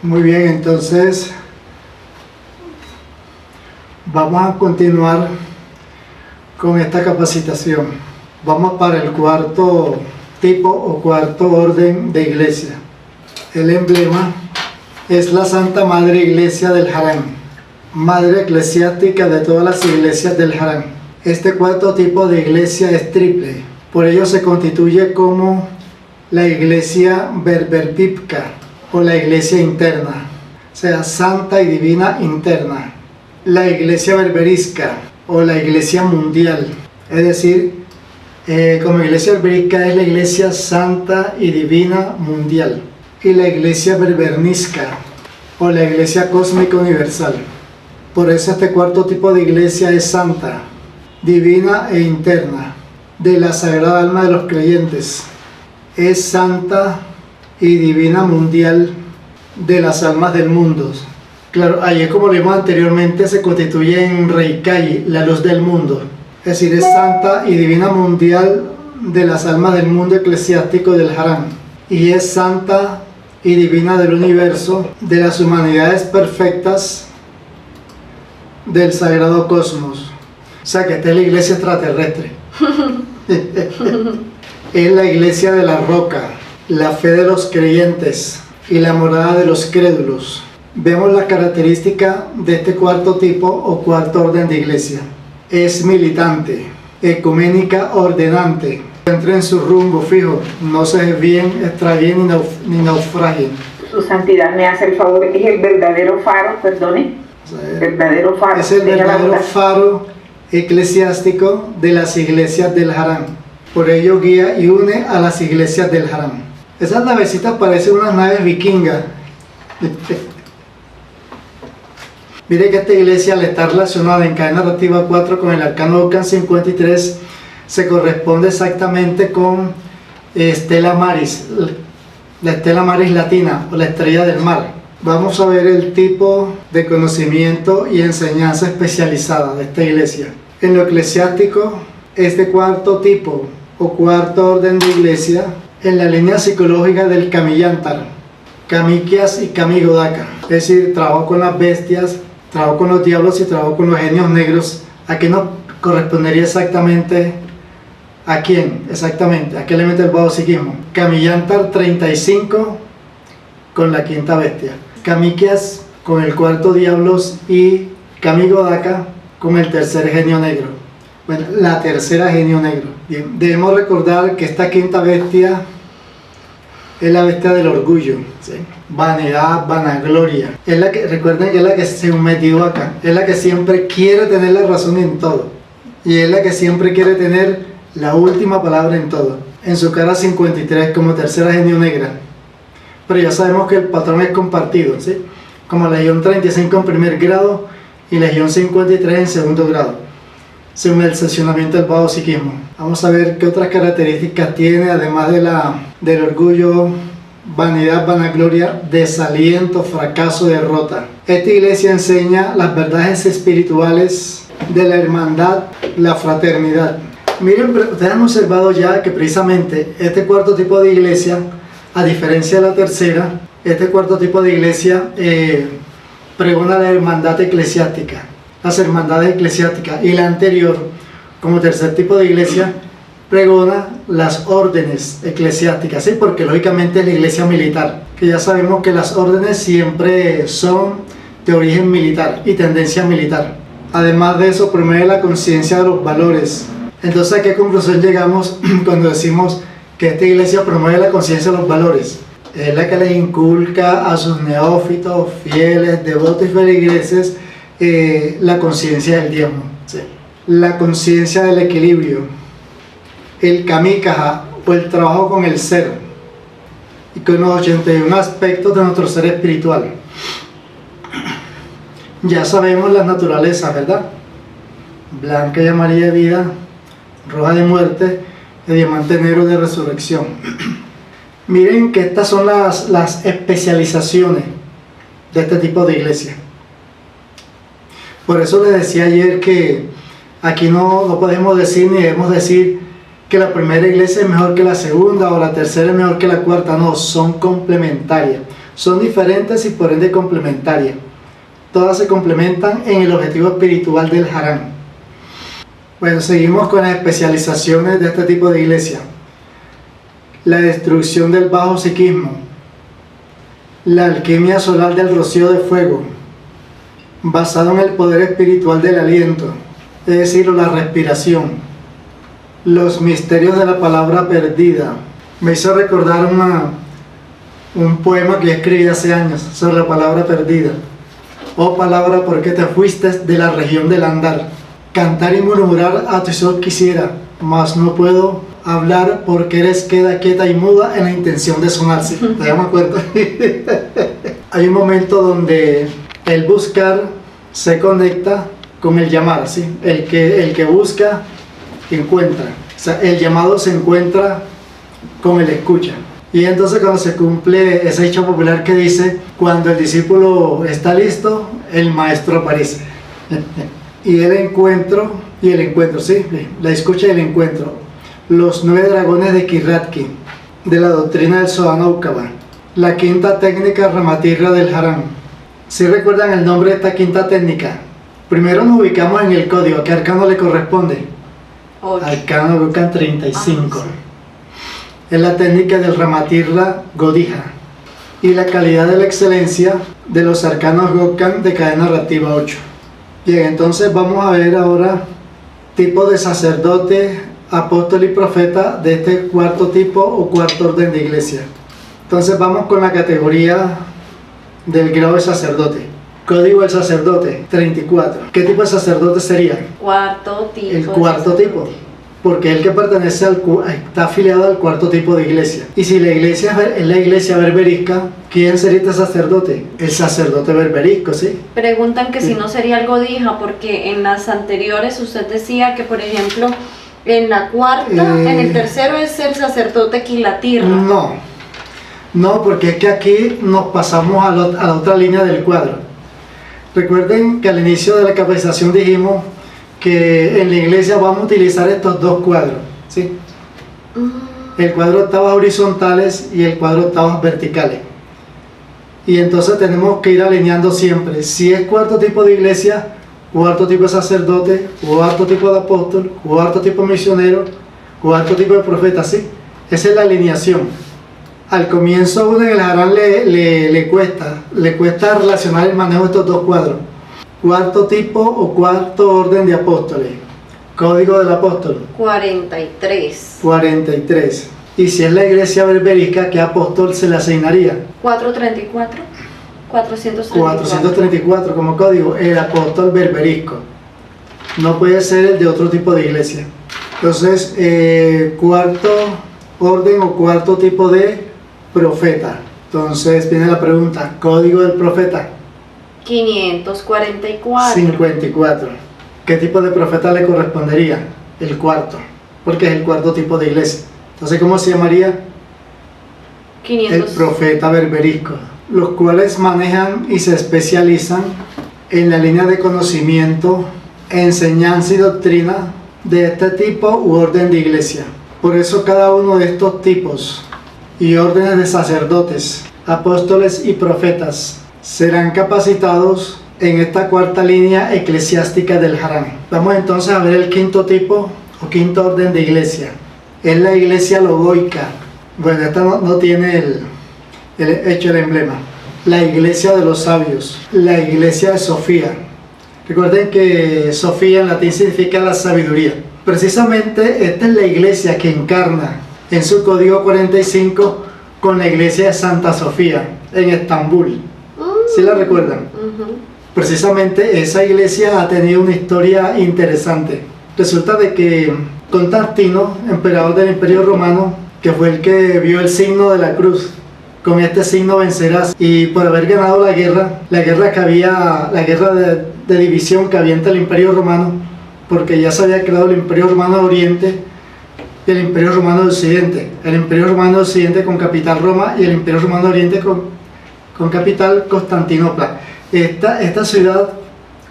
Muy bien, entonces vamos a continuar con esta capacitación. Vamos para el cuarto tipo o cuarto orden de iglesia. El emblema es la Santa Madre Iglesia del Harán, madre eclesiástica de todas las iglesias del Harán. Este cuarto tipo de iglesia es triple, por ello se constituye como la iglesia berberpipka o la iglesia interna, o sea, santa y divina interna. La iglesia berberisca o la iglesia mundial, es decir, como iglesia berberisca es la iglesia santa y divina mundial, y la iglesia berbernisca o la iglesia cósmica universal. Por eso este cuarto tipo de iglesia es santa, divina e interna, de la sagrada alma de los creyentes. Es santa y divina mundial de las almas del mundo. Claro, allí, como lo vimos anteriormente, se constituye en Reikkai, la luz del mundo. Es decir, es santa y divina mundial de las almas del mundo eclesiástico del Harán. Y es santa y divina del universo, de las humanidades perfectas del sagrado cosmos. O sea, que esta es la iglesia extraterrestre. Es la iglesia de la roca, la fe de los creyentes y la morada de los crédulos. Vemos la característica de este cuarto tipo o cuarto orden de iglesia. Es militante, ecuménica, ordenante. Entre en su rumbo fijo, no se desvíen, extravíen ni naufragien. Su santidad me hace el favor, es el verdadero faro, perdone. Verdadero faro. Es el verdadero faro eclesiástico de las iglesias del Harán. Por ello guía y une a las iglesias del Harán. Esas navecitas parecen unas naves vikingas. Mire que esta iglesia, al estar relacionada en cadena narrativa 4 con el arcano Ocan 53, se corresponde exactamente con Stella Maris, la Stella Maris latina o la estrella del mar. Vamos a ver el tipo de conocimiento y enseñanza especializada de esta iglesia. En lo eclesiástico, este cuarto tipo o cuarto orden de iglesia, en la línea psicológica del Kamiyantar, Kamikyas y Kamigodaka, es decir, trabajo con las bestias, trabajo con los diablos y trabajo con los genios negros. Aquí nos correspondería exactamente ¿a quién? Exactamente, ¿a qué elemento del bajo psiquismo? Kamiyántar 35 con la quinta bestia, Kamikias con el cuarto diablos y Kamigodaka con el tercer genio negro. Bueno, la tercera genio negro. Bien, debemos recordar que esta quinta bestia es la bestia del orgullo, ¿sí? Vanidad, vanagloria. Es la que, recuerden que es la que se metió acá, es la que siempre quiere tener la razón en todo. Y es la que siempre quiere tener la última palabra en todo. En su cara 53 como tercera genio negra. Pero ya sabemos que el patrón es compartido, ¿sí? Como Legión 35 en primer grado y Legión 53 en segundo grado, según el seccionamiento del bajo psiquismo. Vamos a ver qué otras características tiene, además del orgullo, vanidad, vanagloria, desaliento, fracaso, derrota. Esta iglesia enseña las verdades espirituales de la hermandad, la fraternidad. Miren, ustedes han observado ya que precisamente este cuarto tipo de iglesia, a diferencia de la tercera, este cuarto tipo de iglesia pregona la hermandad eclesiástica, las hermandades eclesiásticas, y la anterior, como tercer tipo de iglesia, pregona las órdenes eclesiásticas, ¿sí? Porque lógicamente es la iglesia militar, que ya sabemos que las órdenes siempre son de origen militar y tendencia militar. Además de eso, promueve la conciencia de los valores. Entonces, ¿a qué conclusión llegamos cuando decimos que esta iglesia promueve la conciencia de los valores? Es la que les inculca a sus neófitos, fieles, devotos y feligreses la conciencia del diezmo, ¿sí? La conciencia del equilibrio, el kamikaha o el trabajo con el ser y con los 81 aspectos de nuestro ser espiritual. Ya sabemos las naturalezas, ¿verdad? Blanca y amarilla de vida, roja de muerte y diamante negro de resurrección. Miren que estas son las especializaciones de este tipo de iglesia. Por eso les decía ayer que aquí no podemos decir ni debemos decir que la primera iglesia es mejor que la segunda o la tercera es mejor que la cuarta. No, son complementarias. Son diferentes y por ende complementarias. Todas se complementan en el objetivo espiritual del Harán. Bueno, seguimos con las especializaciones de este tipo de iglesia. La destrucción del bajo psiquismo, la alquimia solar del rocío de fuego, basado en el poder espiritual del aliento, es decir, la respiración, los misterios de la palabra perdida. Me hizo recordar un poema que escribí hace años sobre la palabra perdida. Oh palabra, ¿por qué te fuiste de la región del andar? Cantar y murmurar a tus ojos quisiera, mas no puedo hablar porque eres queda quieta y muda en la intención de sonarse. ¿Todavía me acuerdo? Hay un momento donde el buscar se conecta con el llamar, ¿sí? El que busca, encuentra. O sea, el llamado se encuentra con el escucha. Y entonces cuando se cumple ese hecho popular que dice, cuando el discípulo está listo, el maestro aparece. Y el encuentro, ¿sí? La escucha y el encuentro. Los 9 dragones de Kiratki, de la doctrina del Sohanaukaba. La quinta técnica Ramatirra del Harán. ¿Sí recuerdan el nombre de esta quinta técnica? Primero nos ubicamos en el código. ¿A qué arcano le corresponde? 8. Arcano Gokkan 35. Sí. Es la técnica del Ramatirra Godija. Y la calidad de la excelencia de los arcanos Gokkan de cadena narrativa 8. Bien, entonces vamos a ver ahora tipo de sacerdote, apóstol y profeta de este cuarto tipo o cuarto orden de iglesia. Entonces vamos con la categoría del grado de sacerdote. Código del sacerdote 34. ¿Qué tipo de sacerdote sería? Cuarto tipo. El cuarto tipo, porque es el que pertenece está afiliado al cuarto tipo de iglesia. Y si la iglesia es la iglesia berberisca, ¿quién sería este sacerdote? El sacerdote berberisco, ¿sí? Preguntan que si no sería el Godija, porque en las anteriores usted decía que, por ejemplo, en la cuarta, en el tercero es el sacerdote Quilatirra. No, porque es que aquí nos pasamos a la otra línea del cuadro. Recuerden que al inicio de la capacitación dijimos que en la iglesia vamos a utilizar estos dos cuadros, ¿sí? El cuadro de octavas horizontales y el cuadro de octavas verticales. Y entonces tenemos que ir alineando siempre. Si es cuarto tipo de iglesia, cuarto tipo de sacerdote, cuarto tipo de apóstol, cuarto tipo de misionero, cuarto tipo de profeta, ¿sí? Esa es la alineación. Al comienzo uno en el Harán le cuesta relacionar el manejo de estos dos cuadros. Cuarto tipo o cuarto orden de apóstoles. Código del apóstol. 43. 43. Y si es la iglesia berberica, ¿qué apóstol se le asignaría? 434. 434. 434 como código, el apóstol berberisco. No puede ser el de otro tipo de iglesia. Entonces, cuarto orden o cuarto tipo de profeta. Entonces viene la pregunta, código del profeta. 544. 54. ¿Qué tipo de profeta le correspondería? El cuarto, porque es el cuarto tipo de iglesia. Entonces, ¿cómo se llamaría? 500. El profeta berberisco, los cuales manejan y se especializan en la línea de conocimiento, enseñanza y doctrina de este tipo u orden de iglesia. Por eso cada uno de estos tipos y órdenes de sacerdotes, apóstoles y profetas serán capacitados en esta cuarta línea eclesiástica del Harán. Vamos entonces a ver el quinto tipo o quinto orden de iglesia. Es la iglesia logoica. Bueno, esta no tiene el emblema. La iglesia de los sabios, la iglesia de Sofía. Recuerden que Sofía en latín significa la sabiduría. Precisamente esta es la iglesia que encarna en su código 45 con la iglesia de Santa Sofía en Estambul. ¿Sí la recuerdan? Precisamente esa iglesia ha tenido una historia interesante. Resulta de que Constantino, emperador del Imperio Romano, que fue el que vio el signo de la cruz, con este signo vencerás, y por haber ganado la guerra de división que había entre el Imperio Romano, porque ya se había creado el Imperio Romano de Oriente y el Imperio Romano de Occidente. El Imperio Romano de Occidente con capital Roma y el Imperio Romano de Oriente con capital Constantinopla. Esta ciudad,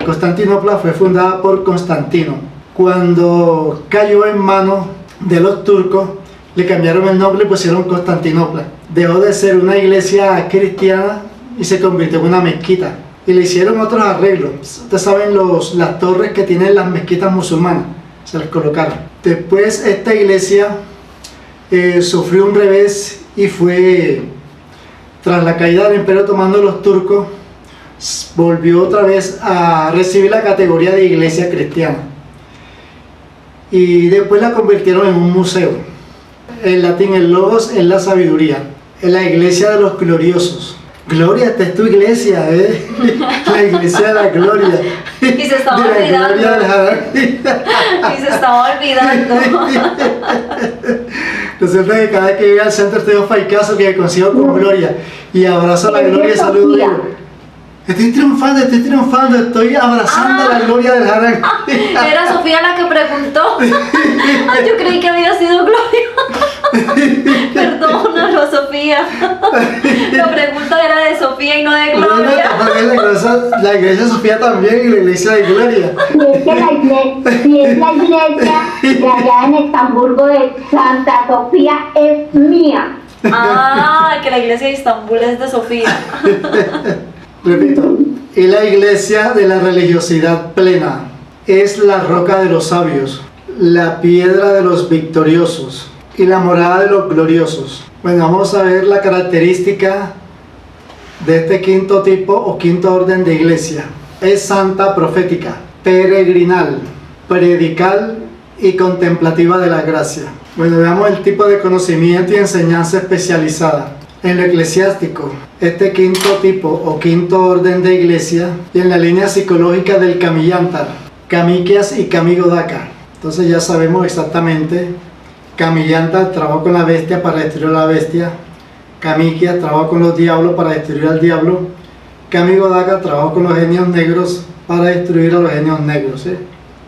Constantinopla, fue fundada por Constantino. Cuando cayó en manos de los turcos, le cambiaron el nombre y pusieron Constantinopla. Dejó de ser una iglesia cristiana y se convirtió en una mezquita. Y le hicieron otros arreglos. Ustedes saben las torres que tienen las mezquitas musulmanas, se las colocaron. Después esta iglesia sufrió un revés y fue, tras la caída del Imperio Otomano de los turcos, volvió otra vez a recibir la categoría de iglesia cristiana. Y después la convirtieron en un museo. En latín el logos es la sabiduría. En la iglesia de los gloriosos. Gloria, esta es tu iglesia, la iglesia de la gloria. Y se estaba olvidando. Y se estaba olvidando. Resulta que cada vez que llega al centro estoy faicazo que me consigo con gloria. Y abrazo la gloria y saludo. Estoy triunfando, estoy abrazando la gloria del Harán. Era Sofía la que preguntó. Yo creí que había sido Gloria. Perdónalo, Sofía. La pregunta era de Sofía y no de Gloria. Bueno, la iglesia de Sofía también y la iglesia de Gloria. Y es la iglesia de allá en Estamburgo de Santa Sofía es mía. Que la iglesia de Estambul es de Sofía. Repito, y la iglesia de la religiosidad plena es la roca de los sabios, la piedra de los victoriosos y la morada de los gloriosos. Bueno, vamos a ver la característica de este quinto tipo o quinto orden de iglesia. Es santa, profética, peregrinal, predical y contemplativa de la gracia. Bueno, veamos el tipo de conocimiento y enseñanza especializada. En lo eclesiástico, este quinto tipo o quinto orden de iglesia, y en la línea psicológica del Kamiyántar, Kamikias y Kamigodaka. Entonces ya sabemos exactamente, Kamiyántar trabajó con la bestia para destruir a la bestia, Kamikias trabajó con los diablos para destruir al diablo, Kamigodaka trabajó con los genios negros para destruir a los genios negros.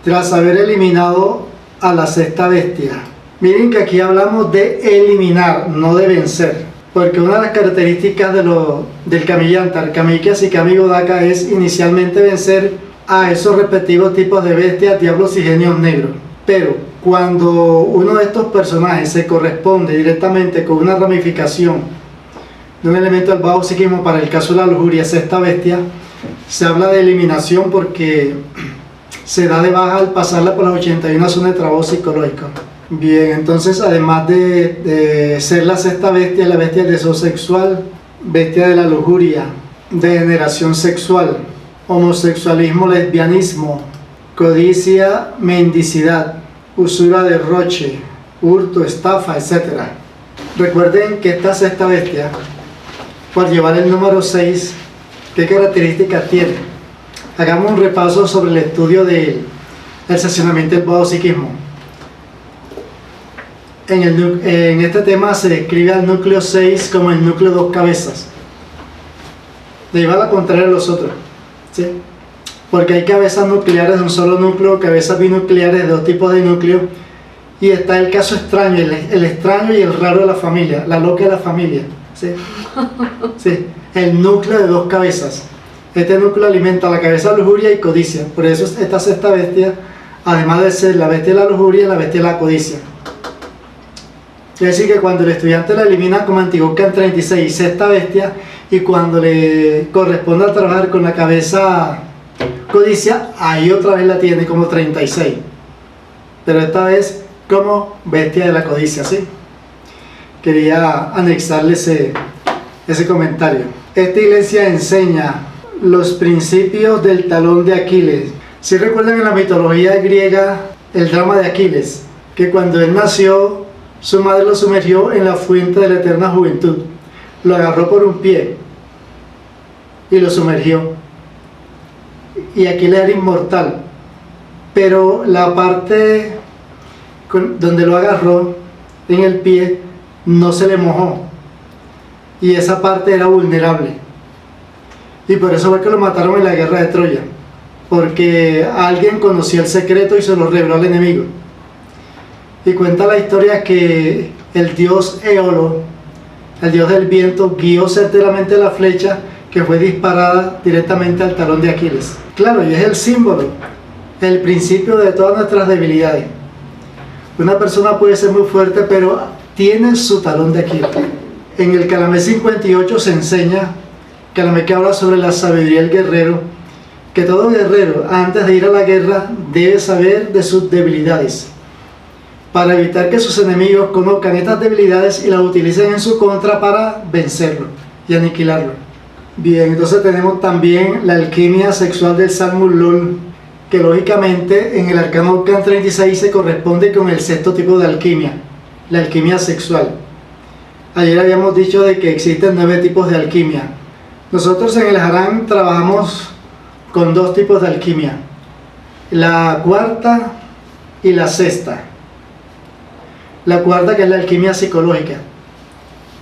Tras haber eliminado a la sexta bestia, miren que aquí hablamos de eliminar, no de vencer. Porque una de las características del Kamiyántar, Kamikias y Kamigodaka es inicialmente vencer a esos respectivos tipos de bestias, diablos y genios negros. Pero cuando uno de estos personajes se corresponde directamente con una ramificación de un elemento del bajo psiquismo, para el caso de la lujuria, sexta bestia, se habla de eliminación porque se da de baja al pasarla por las 81 zonas de trabajo psicológico. Bien, entonces además de ser la sexta bestia, la bestia del deseo sexual, bestia de la lujuria, degeneración sexual, homosexualismo, lesbianismo, codicia, mendicidad, usura, derroche, hurto, estafa, etc. Recuerden que esta sexta bestia, por llevar el número 6, ¿qué características tiene? Hagamos un repaso sobre el estudio del seccionamiento del psiquismo. En este tema se describe al núcleo 6 como el núcleo dos cabezas. De llevar a la contraria a los otros, ¿sí? Porque hay cabezas nucleares de un solo núcleo, cabezas binucleares de dos tipos de núcleo, y está el caso extraño, el extraño y el raro de la familia, la loca de la familia, ¿sí? Sí, el núcleo de dos cabezas. Este núcleo alimenta la cabeza de lujuria y codicia. Por eso esta sexta bestia, además de ser la bestia de la lujuria, es la bestia de la codicia. Es decir, que cuando el estudiante la elimina como Antigocan 36, sexta bestia, y cuando le corresponde trabajar con la cabeza codicia, ahí otra vez la tiene como 36. Pero esta vez como bestia de la codicia, ¿sí? Quería anexarle ese comentario. Esta iglesia enseña los principios del talón de Aquiles. Si recuerdan en la mitología griega el drama de Aquiles, que cuando él nació, su madre lo sumergió en la fuente de la eterna juventud, lo agarró por un pie y lo sumergió, y Aquiles era inmortal, pero la parte donde lo agarró en el pie no se le mojó, y esa parte era vulnerable, y por eso fue que lo mataron en la guerra de Troya, porque alguien conocía el secreto y se lo reveló al enemigo. Y cuenta la historia que el dios Éolo, el dios del viento, guió certeramente la flecha que fue disparada directamente al talón de Aquiles. Claro, y es el símbolo, el principio de todas nuestras debilidades. Una persona puede ser muy fuerte, pero tiene su talón de Aquiles. En el Calamé 58 se enseña, Calamé que habla sobre la sabiduría del guerrero, que todo guerrero, antes de ir a la guerra, debe saber de sus debilidades, para evitar que sus enemigos conozcan estas debilidades y las utilicen en su contra para vencerlo y aniquilarlo. Bien, entonces tenemos también la alquimia sexual del Salmo Lul, que lógicamente en el arcano Can 36 se corresponde con el sexto tipo de alquimia, la alquimia sexual. Ayer habíamos dicho de que existen 9 tipos de alquimia. Nosotros en el Harán trabajamos con 2 tipos de alquimia, la cuarta y la sexta. La cuarta, que es la alquimia psicológica,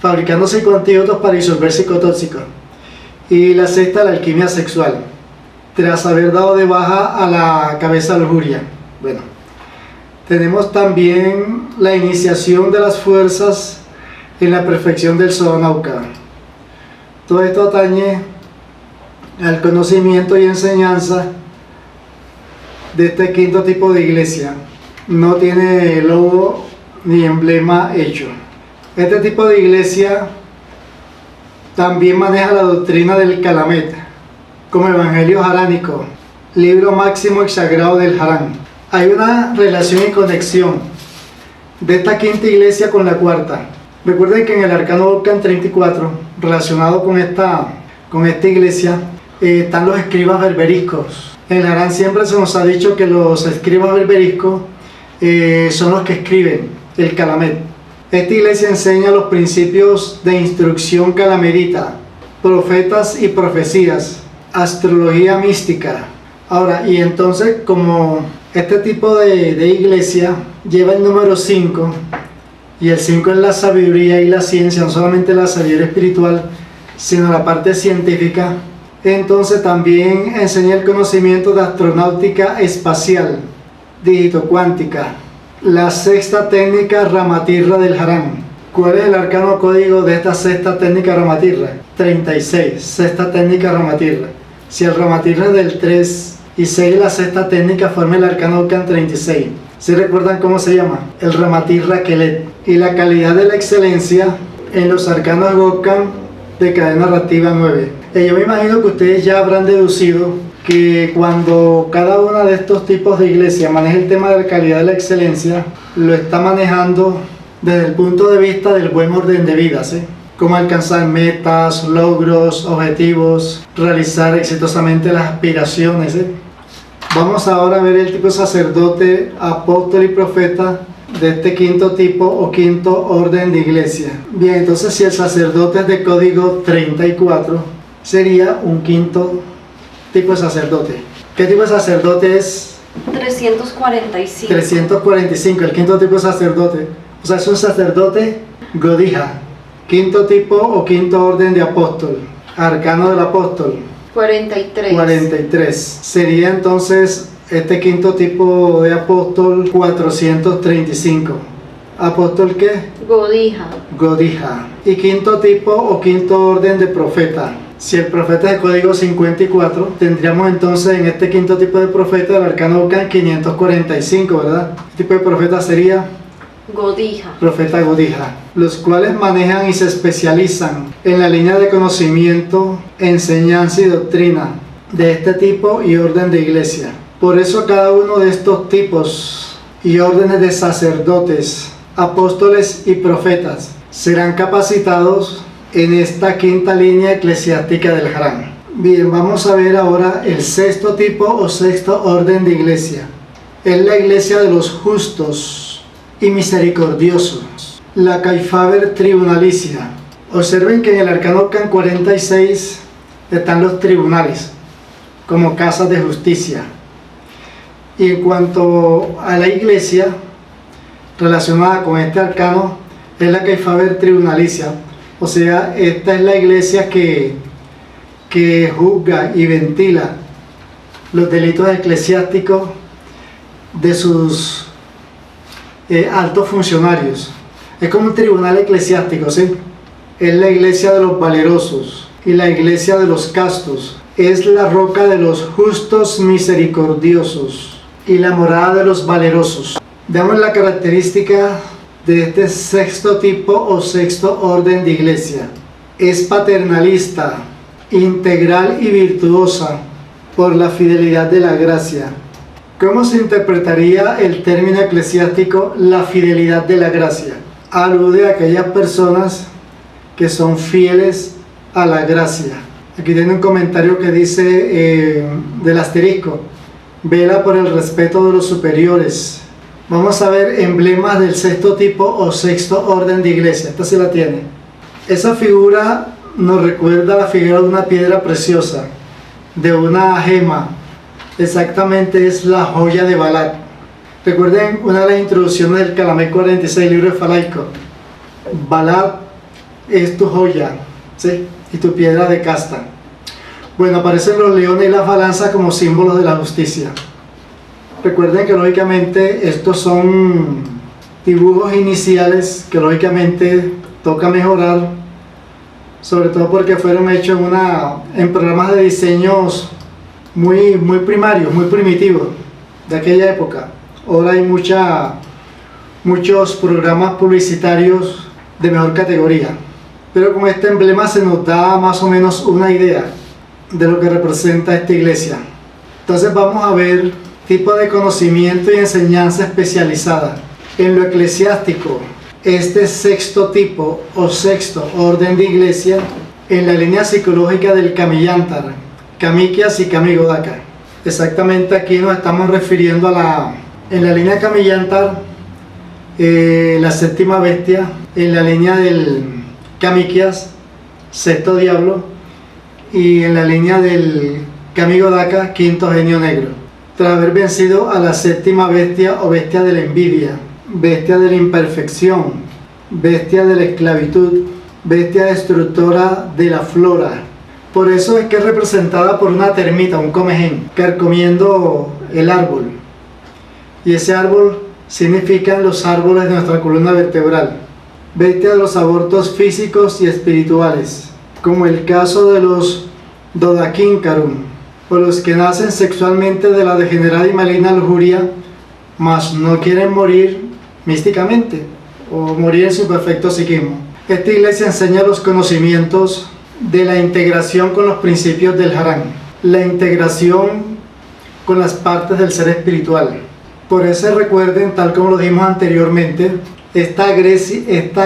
fabricando psicoantídotos para disolver psicotóxicos. Y la sexta, la alquimia sexual, tras haber dado de baja a la cabeza lujuria. Bueno, tenemos también la iniciación de las fuerzas en la perfección del Sodonauka. Todo esto atañe al conocimiento y enseñanza de este quinto tipo de iglesia. No tiene logo ni emblema hecho. Este tipo de iglesia también maneja la doctrina del Calamet como evangelio jaránico, libro máximo y sagrado del Harán. Hay una relación y conexión de esta quinta iglesia con la cuarta. Recuerden que en el arcano Can 34, relacionado con esta iglesia, están los escribas berberiscos. En el Harán siempre se nos ha dicho que los escribas berberiscos son los que escriben el Calamet. Esta iglesia enseña los principios de instrucción calamerita, profetas y profecías, astrología mística. Ahora, y entonces, como este tipo de iglesia lleva el número 5, y el 5 es la sabiduría y la ciencia, no solamente la sabiduría espiritual, sino la parte científica, entonces también enseña el conocimiento de astronáutica espacial, digitocuántica, la sexta técnica Ramatirra del Harán. ¿Cuál es el arcano código de esta sexta técnica Ramatirra? 36, sexta técnica Ramatirra. Si el Ramatirra es del 3 y 6 la sexta técnica, forma el arcano Can 36. ¿Sí recuerdan cómo se llama? El Ramatirra Kelet. Y la calidad de la excelencia en los arcanos Gokan de cadena narrativa 9. Yo me imagino que ustedes ya habrán deducido que cuando cada uno de estos tipos de iglesia maneja el tema de la calidad y la excelencia, lo está manejando desde el punto de vista del buen orden de vida, ¿sí? Cómo alcanzar metas, logros, objetivos, realizar exitosamente las aspiraciones, ¿sí? Vamos ahora a ver el tipo de sacerdote, apóstol y profeta de este quinto tipo o quinto orden de iglesia. Bien, entonces si el sacerdote es de código 34, sería un quinto tipo de sacerdote. ¿Qué tipo de sacerdote es? 345. 345, el quinto tipo de sacerdote. O sea, es un sacerdote godija. Quinto tipo o quinto orden de apóstol. Arcano del apóstol. 43. 43. Sería entonces este quinto tipo de apóstol 435. ¿Apóstol qué? Godija. Godija. Y quinto tipo o quinto orden de profeta. Si el profeta es de código 54, tendríamos entonces en este quinto tipo de profeta el arcano Ocan 545, ¿verdad? Este tipo de profeta sería Godija. profeta Godija, los cuales manejan y se especializan en la línea de conocimiento, enseñanza y doctrina de este tipo y orden de iglesia. Por eso cada uno de estos tipos y órdenes de sacerdotes, apóstoles y profetas serán capacitados en esta quinta línea eclesiástica del Harán. Bien, vamos a ver ahora el sexto tipo o sexto orden de iglesia. Es la iglesia de los justos y misericordiosos, la Caifaber tribunalicia. Observen que en el arcano Ocan 46 están los tribunales como casas de justicia. Y en cuanto a la iglesia relacionada con este arcano, es la Caifaber tribunalicia. O sea, esta es la iglesia que juzga y ventila los delitos eclesiásticos de sus altos funcionarios. Es como un tribunal eclesiástico, ¿sí? Es la iglesia de los valerosos y la iglesia de los castos. Es la roca de los justos misericordiosos y la morada de los valerosos. Veamos la característica de este sexto tipo o sexto orden de iglesia. Es paternalista, integral y virtuosa por la fidelidad de la gracia. ¿Cómo se interpretaría el término eclesiástico la fidelidad de la gracia? Alude a aquellas personas que son fieles a la gracia. Aquí tiene un comentario que dice del asterisco: vela por el respeto de los superiores. Vamos a ver emblemas del sexto tipo o sexto orden de iglesia. Esta sí la tiene. Esa figura nos recuerda la figura de una piedra preciosa, de una gema. Exactamente, es la joya de Balak. Recuerden una de las introducciones del Calamé 46, libro de Falaico. Balak es tu joya, ¿sí? Y tu piedra de casta. Bueno, aparecen los leones y las balanzas como símbolos de la justicia. Recuerden que lógicamente estos son dibujos iniciales que lógicamente toca mejorar, sobre todo porque fueron hechos en programas de diseños muy primarios, muy primitivos de aquella época. Ahora hay muchos programas publicitarios de mejor categoría, pero con este emblema se nos da más o menos una idea de lo que representa esta iglesia. Entonces vamos a ver tipo de conocimiento y enseñanza especializada en lo eclesiástico. Este sexto tipo o sexto orden de iglesia en la línea psicológica del Kamiyántar, Kamikias y Kamigodaka. Exactamente aquí nos estamos refiriendo en la línea Kamiyántar, la séptima bestia, en la línea del Kamikias, sexto diablo, y en la línea del Kamigodaka, quinto genio negro. Tras haber vencido a la séptima bestia o bestia de la envidia, bestia de la imperfección, bestia de la esclavitud, bestia destructora de la flora. Por eso es que es representada por una termita, un comején, carcomiendo el árbol. Y ese árbol significan los árboles de nuestra columna vertebral. Bestia de los abortos físicos y espirituales, como el caso de los Dodakínkarum, o los que nacen sexualmente de la degenerada y maligna lujuria, mas no quieren morir místicamente, o morir en su perfecto psiquismo. Esta iglesia enseña los conocimientos de la integración con los principios del Harán. la integración con las partes del ser espiritual. Por eso recuerden, tal como lo dijimos anteriormente, esta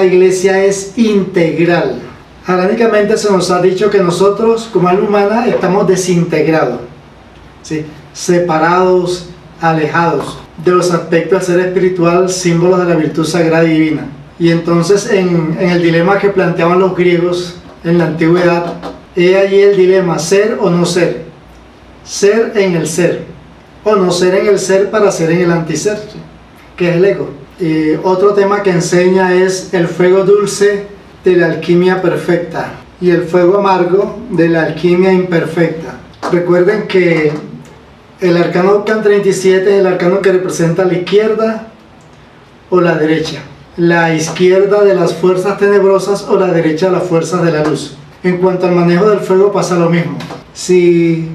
iglesia es integral. Arámicamente se nos ha dicho que nosotros como alma humana estamos desintegrados, ¿sí? Separados, alejados de los aspectos del ser espiritual, símbolos de la virtud sagrada y divina. Y entonces en el dilema que planteaban los griegos en la antigüedad, he allí el dilema, ser o no ser, ser en el ser, o no ser en el ser para ser en el antiser, ¿sí? Que es el ego. Otro tema que enseña es el fuego dulce de la alquimia perfecta y el fuego amargo de la alquimia imperfecta. Recuerden que el arcano Ockham 37 es el arcano que representa la izquierda o la derecha, la izquierda de las fuerzas tenebrosas o la derecha de las fuerzas de la luz. En cuanto al manejo del fuego pasa lo mismo. Si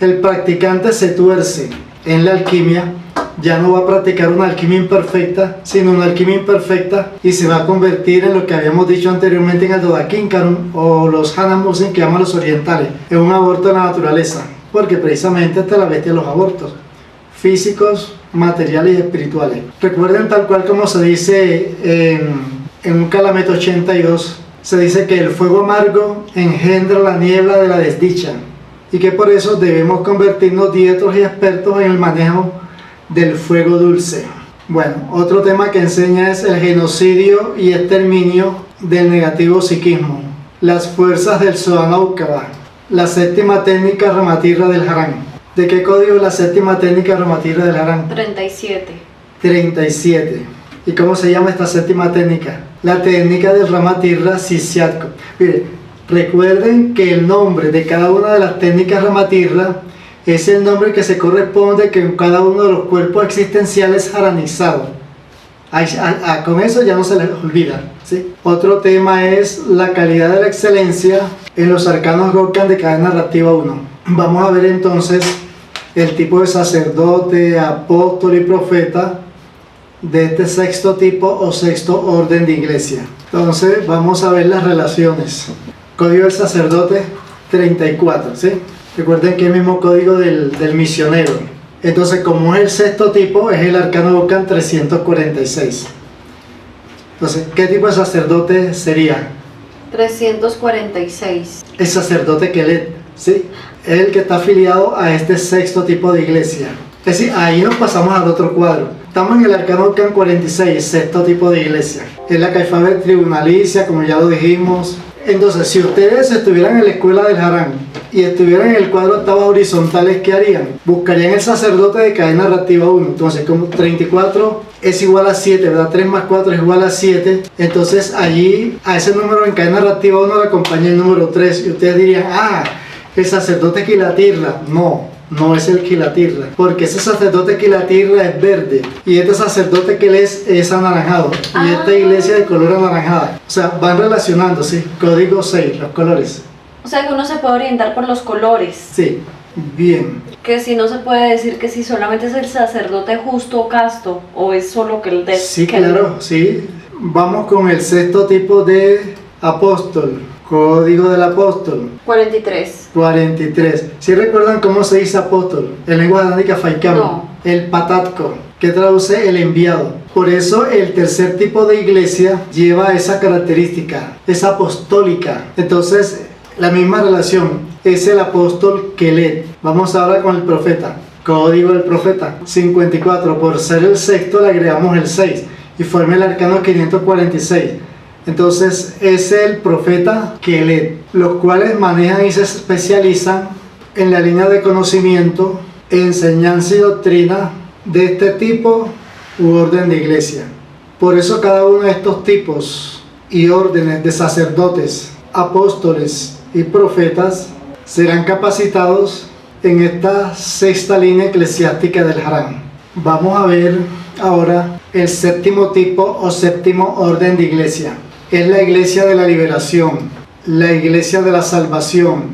el practicante se tuerce en la alquimia, ya no va a practicar una alquimia imperfecta, sino una alquimia imperfecta, y se va a convertir en lo que habíamos dicho anteriormente en el Dodakinkaron o los Hanamusen, que llaman los orientales, en un aborto de la naturaleza, porque precisamente esta es la bestia de los abortos físicos, materiales y espirituales. Recuerden, tal cual como se dice en un Calamete 82, se dice que el fuego amargo engendra la niebla de la desdicha, y que por eso debemos convertirnos diestros y expertos en el manejo del fuego dulce. Bueno, otro tema que enseña es el genocidio y exterminio del negativo psiquismo, las fuerzas del Sodana Ukava, la séptima técnica Ramatirra del Harán. ¿De qué código es la séptima técnica Ramatirra del Harán? 37. 37. ¿Y cómo se llama esta séptima técnica? La técnica del Ramatirra Sisyatko. Mire, recuerden que el nombre de cada una de las técnicas Ramatirra es el nombre que se corresponde con cada uno de los cuerpos existenciales haranizados. Con eso ya no se les olvida, ¿sí? Otro tema es la calidad de la excelencia en los arcanos Gokhan de cadena narrativa 1. Vamos a ver entonces el tipo de sacerdote, apóstol y profeta de este sexto tipo o sexto orden de iglesia. Entonces vamos a ver las relaciones. Código del sacerdote 34, ¿sí? Recuerden que es el mismo código del misionero. Entonces, como es el sexto tipo, es el arcano Gokhan 346. Entonces, ¿qué tipo de sacerdote sería? 346. El sacerdote Kelet, ¿sí? Es el que está afiliado a este sexto tipo de iglesia. Es decir, ahí nos pasamos al otro cuadro. Estamos en el arcano Gokhan 46, sexto tipo de iglesia. Es la Caifabe tribunalicia, como ya lo dijimos. Entonces, si ustedes estuvieran en la escuela del Harán y estuvieran en el cuadro octavas horizontales, ¿qué harían? Buscarían el sacerdote de cadena narrativa 1. Entonces, como 34 es igual a 7, ¿verdad? 3 más 4 es igual a 7. Entonces, allí, a ese número en cadena narrativa 1 le acompaña el número 3. Y ustedes dirían, el sacerdote Quilatirra. No es el Quilatirra, porque ese sacerdote Quilatirra es verde y este sacerdote que es anaranjado y esta iglesia de color anaranjada. O sea, van relacionando, ¿sí? Código 6, los colores. O sea que uno se puede orientar por los colores. Sí, bien. Que si no se puede decir que si solamente es el sacerdote justo o casto, o es solo que el de... Sí, claro, sí. Vamos con el sexto tipo de apóstol. Código del apóstol 43. 43. ¿Sí recuerdan cómo se dice apóstol? En lengua dánica Faikam. No. El patatko, que traduce el enviado. Por eso el tercer tipo de iglesia lleva esa característica, es apostólica. Entonces, la misma relación, es el apóstol Kelet. Vamos ahora con el profeta. Código del profeta 54. Por ser el sexto le agregamos el 6 y forma el arcano 546. Entonces es el profeta Kelet, los cuales manejan y se especializan en la línea de conocimiento, enseñanza y doctrina de este tipo u orden de iglesia. Por eso cada uno de estos tipos y órdenes de sacerdotes, apóstoles y profetas serán capacitados en esta sexta línea eclesiástica del Harán. Vamos a ver ahora el séptimo tipo o séptimo orden de iglesia. Es la iglesia de la liberación, la iglesia de la salvación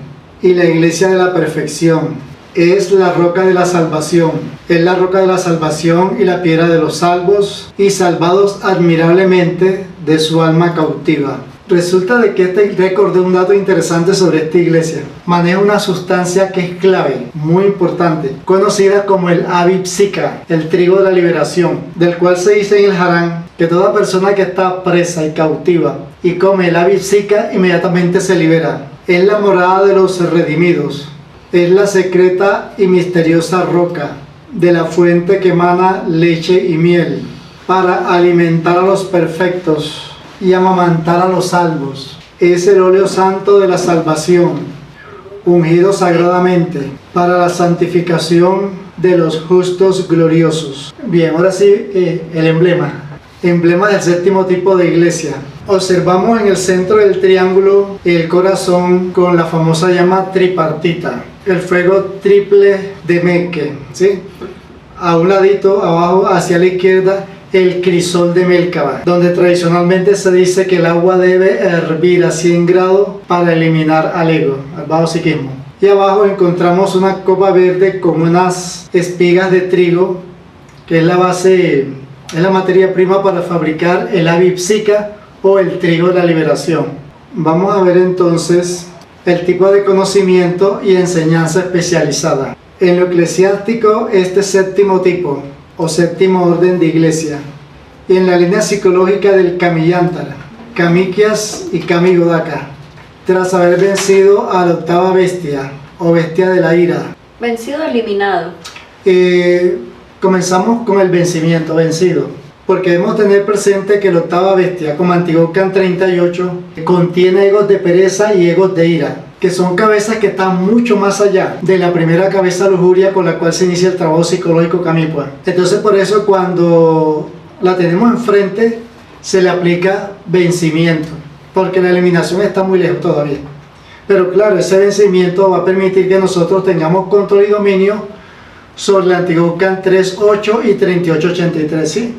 y la iglesia de la perfección. Es la roca de la salvación, es la roca de la salvación y la piedra de los salvos y salvados admirablemente de su alma cautiva. Resulta de que recordé un dato interesante sobre esta iglesia. Maneja una sustancia que es clave, muy importante, conocida como el Abipsica, el trigo de la liberación, del cual se dice en el Harán que toda persona que está presa y cautiva y come el Abipsica inmediatamente se libera. Es la morada de los redimidos, es la secreta y misteriosa roca de la fuente que emana leche y miel para alimentar a los perfectos y amamantar a los salvos. Es el óleo santo de la salvación, ungido sagradamente para la santificación de los justos gloriosos. Bien, ahora sí, el emblema del séptimo tipo de iglesia. Observamos en el centro del triángulo el corazón con la famosa llama tripartita, el fuego triple de Meque, ¿sí? A un ladito, abajo, hacia la izquierda, el crisol de Melkaba, donde tradicionalmente se dice que el agua debe hervir a 100 grados para eliminar al ego, al bajo psiquismo. Y abajo encontramos una copa verde con unas espigas de trigo, que es la base, es la materia prima para fabricar el Abipsica o el trigo de la liberación. Vamos a ver entonces el tipo de conocimiento y enseñanza especializada. En lo eclesiástico, este séptimo tipo o séptimo orden de iglesia, y en la línea psicológica del Kamiyantara, Kamikyas y Kamigodaka, tras haber vencido a la octava bestia o bestia de la ira. Vencido, eliminado. Comenzamos con el vencimiento, vencido, porque debemos tener presente que la octava bestia, como Antigokan 38, contiene egos de pereza y egos de ira, que son cabezas que están mucho más allá de la primera cabeza lujuria con la cual se inicia el trabajo psicológico Kamipua. Entonces por eso cuando la tenemos enfrente se le aplica vencimiento, porque la eliminación está muy lejos todavía. Pero claro, ese vencimiento va a permitir que nosotros tengamos control y dominio sobre el Antigokan 3.8 y 38.83, ¿sí?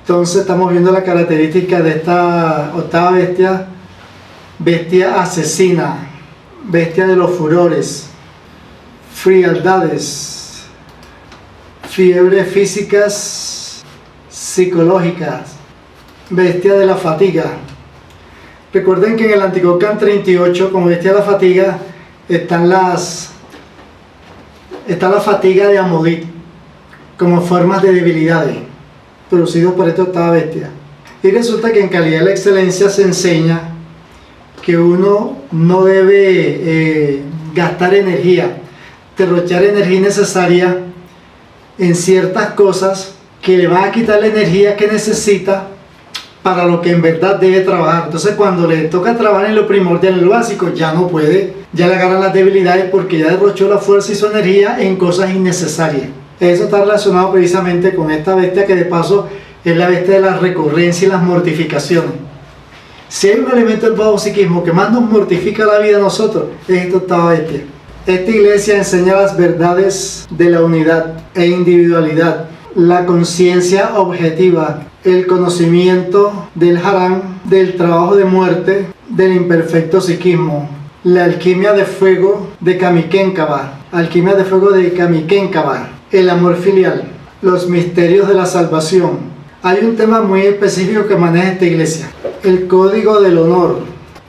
Entonces estamos viendo la característica de esta octava bestia, bestia asesina, bestia de los furores, frialdades, fiebres físicas, psicológicas, bestia de la fatiga. Recuerden que en el Antigokan 38, como bestia de la fatiga, está la fatiga de Amodit, como formas de debilidades, producidos por esta octava bestia. Y resulta que en calidad de la excelencia se enseña que uno no debe gastar energía, derrochar energía necesaria en ciertas cosas que le van a quitar la energía que necesita para lo que en verdad debe trabajar. Entonces cuando le toca trabajar en lo primordial, en lo básico, ya no puede, ya le agarran las debilidades porque ya derrochó la fuerza y su energía en cosas innecesarias. Eso está relacionado precisamente con esta bestia, que de paso es la bestia de la recurrencia y las mortificaciones. Si hay un elemento del bajo psiquismo que más nos mortifica la vida a nosotros, es esta octava bestia. Esta iglesia enseña las verdades de la unidad e individualidad, la conciencia objetiva, el conocimiento del Harán, del trabajo de muerte, del imperfecto psiquismo, la alquimia de fuego de Kamikenkaba, el amor filial, los misterios de la salvación. Hay un tema muy específico que maneja esta iglesia, el código del honor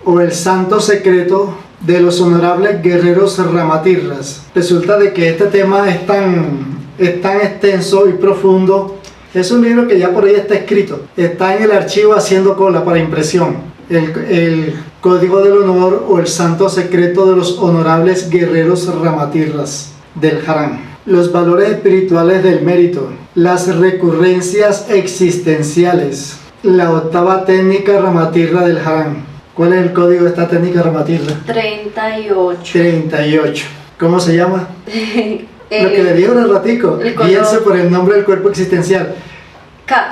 o el santo secreto de los honorables guerreros ramatirras. Resulta de que este tema es tan extenso y profundo. Es un libro que ya por ahí está escrito, está en el archivo haciendo cola para impresión. El código del honor o el santo secreto de los honorables guerreros ramatirras del Harán. Los valores espirituales del mérito, las recurrencias existenciales, la octava técnica ramatirra del Harán. ¿Cuál es el código de esta técnica ramatirra? 38. ¿Cómo se llama? Lo que le digo un ratico, guíense por el nombre del cuerpo existencial.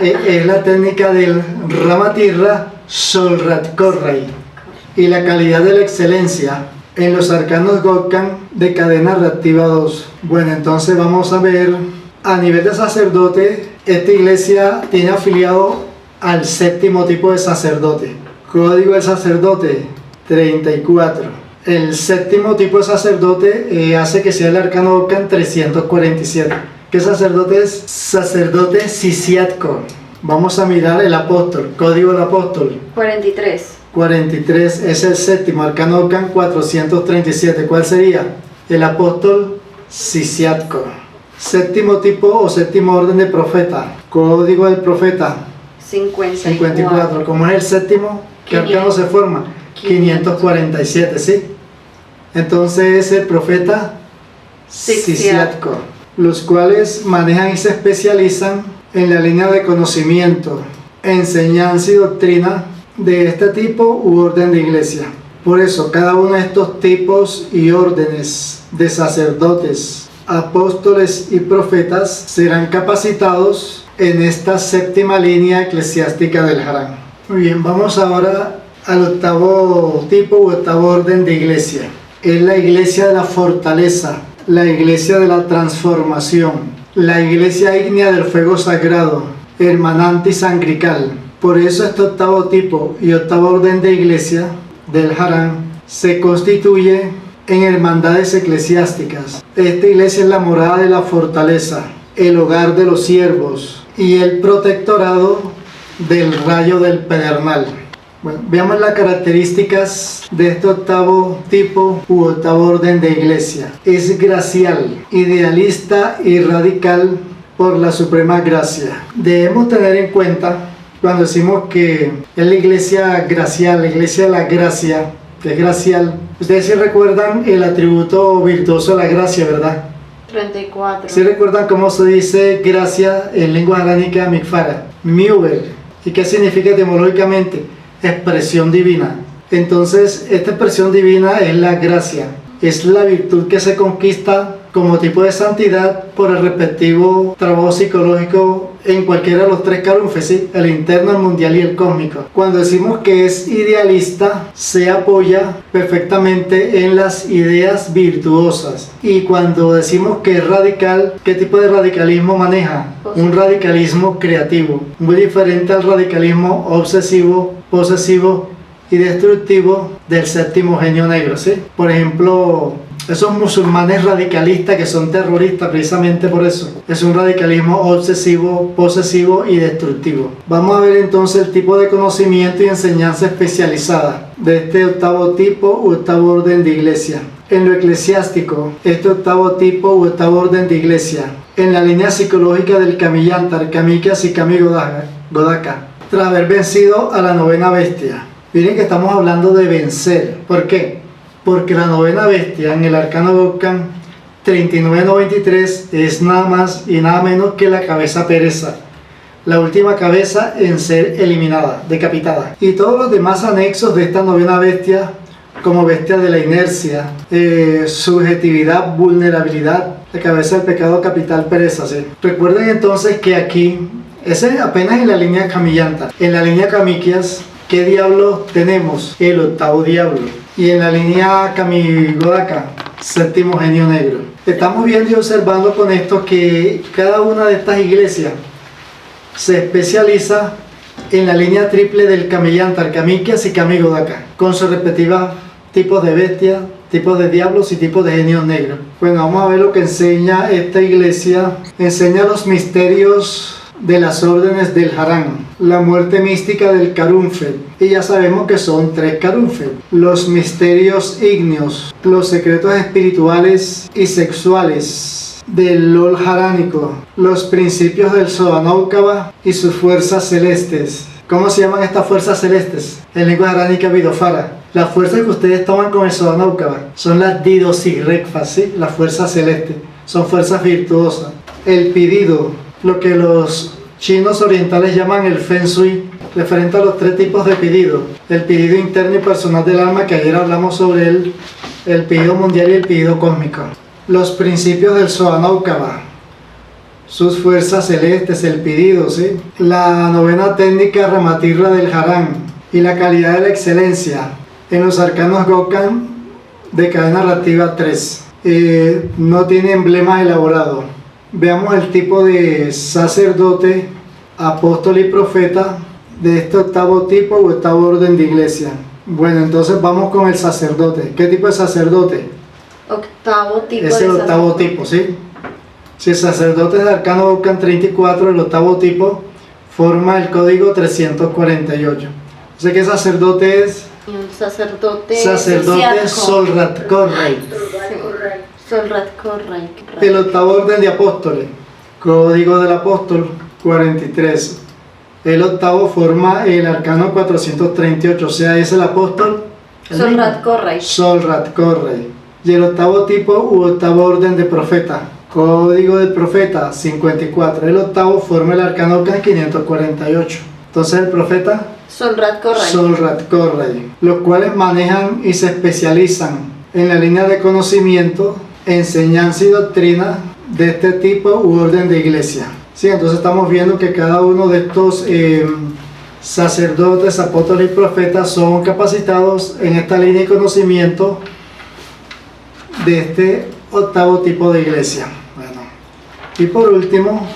Es la técnica del Ramatirra Solrat Korrai. Y la calidad de la excelencia en los arcanos Gokkan de cadena reactiva 2. Bueno, entonces vamos a ver, a nivel de sacerdote, esta iglesia tiene afiliado al séptimo tipo de sacerdote. Código del sacerdote 34. El séptimo tipo de sacerdote hace que sea el arcano Gokkan 347. ¿Qué sacerdote es? Sacerdote Sisiatko. Vamos a mirar el apóstol, código del apóstol. 43. 43 es el séptimo, arcano Ocan 437. ¿Cuál sería? El apóstol Cisiatco. Séptimo tipo o séptimo orden de profeta. Código del profeta 54. Como es el séptimo, ¿qué arcano se forma? 547, ¿sí? Entonces es el profeta Cisiatco, los cuales manejan y se especializan en la línea de conocimiento, enseñanza y doctrina de este tipo u orden de iglesia. Por eso cada uno de estos tipos y órdenes de sacerdotes, apóstoles y profetas serán capacitados en esta séptima línea eclesiástica del Harán. Muy bien, vamos ahora al octavo tipo u octavo orden de iglesia. Es la iglesia de la fortaleza, la iglesia de la transformación, la iglesia ígnea del fuego sagrado, hermanante y sangrical. Por eso este octavo tipo y octavo orden de iglesia del Harán se constituye en hermandades eclesiásticas. Esta iglesia es la morada de la fortaleza, el hogar de los siervos y el protectorado del rayo del pedernal. Bueno, veamos las características de este octavo tipo u octavo orden de iglesia. Es gracial, idealista y radical por la suprema gracia. Debemos tener en cuenta cuando decimos que es la iglesia gracial, la iglesia de la gracia, que es gracial. Ustedes sí recuerdan el atributo virtuoso de la gracia, ¿verdad? 34. ¿Sí recuerdan cómo se dice gracia en lengua aránica mikfara? Miuber. ¿Y qué significa etimológicamente? Expresión divina. Entonces, esta expresión divina es la gracia. Es la virtud que se conquista como tipo de santidad por el respectivo trabajo psicológico en cualquiera de los tres carunfes, ¿sí? El interno, el mundial y el cósmico. Cuando decimos que es idealista, se apoya perfectamente en las ideas virtuosas. Y cuando decimos que es radical, ¿qué tipo de radicalismo maneja? Un radicalismo creativo, muy diferente al radicalismo obsesivo, posesivo y destructivo del séptimo genio negro, ¿sí? Por ejemplo, esos musulmanes radicalistas que son terroristas precisamente por eso. Es un radicalismo obsesivo, posesivo y destructivo. Vamos a ver entonces el tipo de conocimiento y enseñanza especializada de este octavo tipo u octavo orden de iglesia. En lo eclesiástico, este octavo tipo u octavo orden de iglesia, en la línea psicológica del Kamiyantar, Kamikas y Kami Godaka, tras haber vencido a la novena bestia. Miren que estamos hablando de vencer. ¿Por qué? Porque la novena bestia en el arcano Ocan 3993 es nada más y nada menos que la cabeza pereza, la última cabeza en ser eliminada, decapitada. Y todos los demás anexos de esta novena bestia, como bestia de la inercia, subjetividad, vulnerabilidad, la cabeza del pecado capital, pereza, ¿sí? Recuerden entonces que aquí, ese es apenas en la línea Kamiyanta. En la línea Kamikias, ¿qué diablo tenemos? El octavo diablo. Y en la línea Kami Godaka, séptimo genio negro. Estamos viendo y observando con esto que cada una de estas iglesias se especializa en la línea triple del Kamiyantar, Kamikias y Kami Godaka, con sus respectivos tipos de bestias, tipos de diablos y tipos de genios negros. Bueno, vamos a ver lo que enseña esta iglesia. Enseña los misterios de las órdenes del Harán, la muerte mística del Karunfed, y ya sabemos que son tres Karunfed, los misterios ígneos, los secretos espirituales y sexuales del Lol Haránico, los principios del Soanaukaba y sus fuerzas celestes. ¿Cómo se llaman estas fuerzas celestes? En lengua aránica Vidofara. Las fuerzas que ustedes toman con el Soanaukaba son las Didosirrekfas, ¿sí? Las fuerzas celestes, son fuerzas virtuosas. El Pidido, lo que los chinos orientales llaman el Feng Shui, referente a los tres tipos de pedido: el pedido interno y personal del alma, que ayer hablamos sobre él, el pedido mundial y el pedido cósmico. Los principios del Soanaukaba, sus fuerzas celestes, el pedido, ¿sí? La novena técnica Ramatirra del Harán y la calidad de la excelencia en los arcanos Gokan de cadena narrativa 3. No tiene emblemas elaborados. Veamos el tipo de sacerdote, apóstol y profeta de este octavo tipo u octavo orden de iglesia. Bueno, entonces vamos con el sacerdote. ¿Qué tipo de sacerdote? Octavo tipo. Es el octavo tipo, ¿sí? Si el sacerdote es de arcano Ocan 34, el octavo tipo forma el código 348. O sea que sacerdote es Y un sacerdote Solrat Korrei. Solrat Korrei. El octavo orden de apóstoles, código del apóstol 43. El octavo forma el arcano 438, o sea, es el apóstol Solrat Korrei. Solrat Korrei. Y el octavo tipo u octavo orden de profeta, código del profeta 54. El octavo forma el arcano 548. Entonces el profeta Solrat Korrei. Solrat Korrei, los cuales manejan y se especializan en la línea de conocimiento, enseñanza y doctrina de este tipo u orden de iglesia. Sí, entonces estamos viendo que cada uno de estos sacerdotes, apóstoles y profetas son capacitados en esta línea de conocimiento de este octavo tipo de iglesia. Bueno, y por último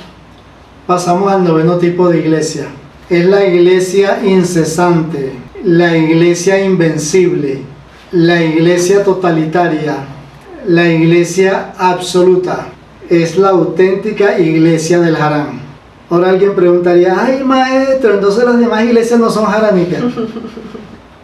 pasamos al noveno tipo de iglesia. Es la iglesia incesante, la iglesia invencible, la iglesia totalitaria, la iglesia absoluta. Es la auténtica iglesia del Harán. Ahora alguien preguntaría, ay maestro, entonces las demás iglesias no son haránicas.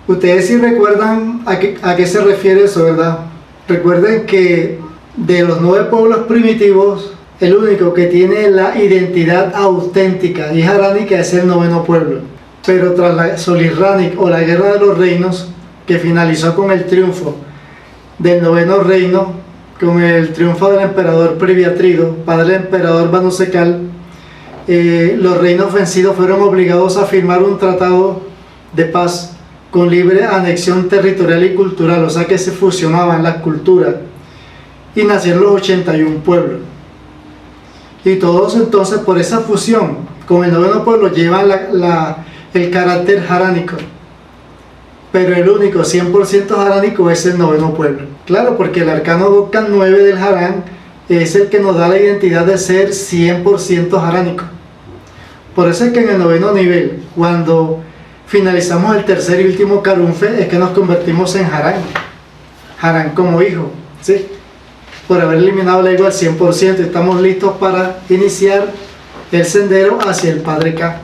Ustedes sí recuerdan a qué se refiere eso, ¿verdad? Recuerden que de los 9 pueblos primitivos, el único que tiene la identidad auténtica y haránica es el noveno pueblo. Pero tras la Solirránic o la Guerra de los Reinos, que finalizó con el triunfo del noveno reino, con el triunfo del emperador Priviatrido, padre del emperador Banu Secal, los reinos vencidos fueron obligados a firmar un tratado de paz con libre anexión territorial y cultural, o sea que se fusionaban las culturas y nacieron los 81 pueblos. Y todos entonces por esa fusión con el noveno pueblo llevan el carácter haránico, pero el único 100% haránico es el noveno pueblo. Claro, porque el arcano Gokkan 9 del Harán es el que nos da la identidad de ser 100% haránico. Por eso es que en el noveno nivel, cuando finalizamos el tercer y último Karunfe, es que nos convertimos en Harán. Harán como hijo, ¿sí? Por haber eliminado el ego al 100%, estamos listos para iniciar el sendero hacia el Padre K,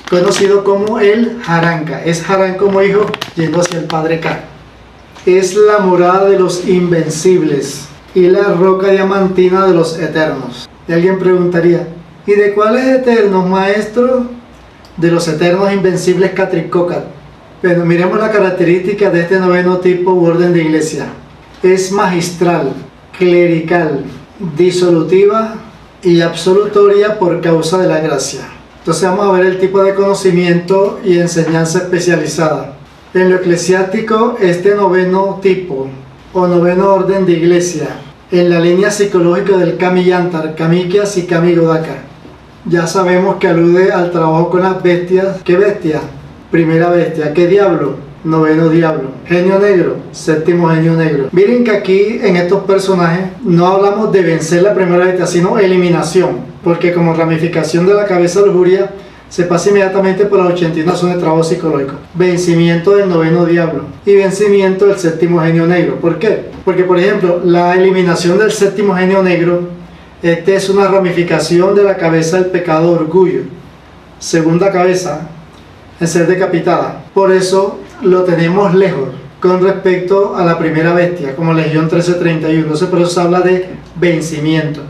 conocido como el Haranka. Es Harán como hijo yendo hacia el Padre K. Es la morada de los invencibles y la roca diamantina de los eternos. Y alguien preguntaría, ¿y de cuáles eternos, maestro? De los eternos invencibles Katrikokat. Pero miremos la característica de este noveno tipo u orden de iglesia. Es magistral, clerical, disolutiva y absolutoria por causa de la gracia. Entonces vamos a ver el tipo de conocimiento y enseñanza especializada. En lo eclesiástico, este noveno tipo o noveno orden de iglesia, en la línea psicológica del Kami Yantar, Kamikyas y Kami Godaka, ya sabemos que alude al trabajo con las bestias. ¿Qué bestia? Primera bestia. ¿Qué diablo? Noveno diablo. Genio negro, séptimo genio negro. Miren que aquí en estos personajes no hablamos de vencer la primera bestia, sino eliminación, porque como ramificación de la cabeza de lujuria se pasa inmediatamente por las 81 zonas de trabajo psicológico. Vencimiento del noveno diablo y vencimiento del séptimo genio negro. ¿Por qué? Porque por ejemplo, la eliminación del séptimo genio negro, este es una ramificación de la cabeza del pecado de orgullo. Segunda cabeza en ser decapitada. Por eso lo tenemos lejos con respecto a la primera bestia, como Legión 1331. Entonces por eso se habla de vencimiento.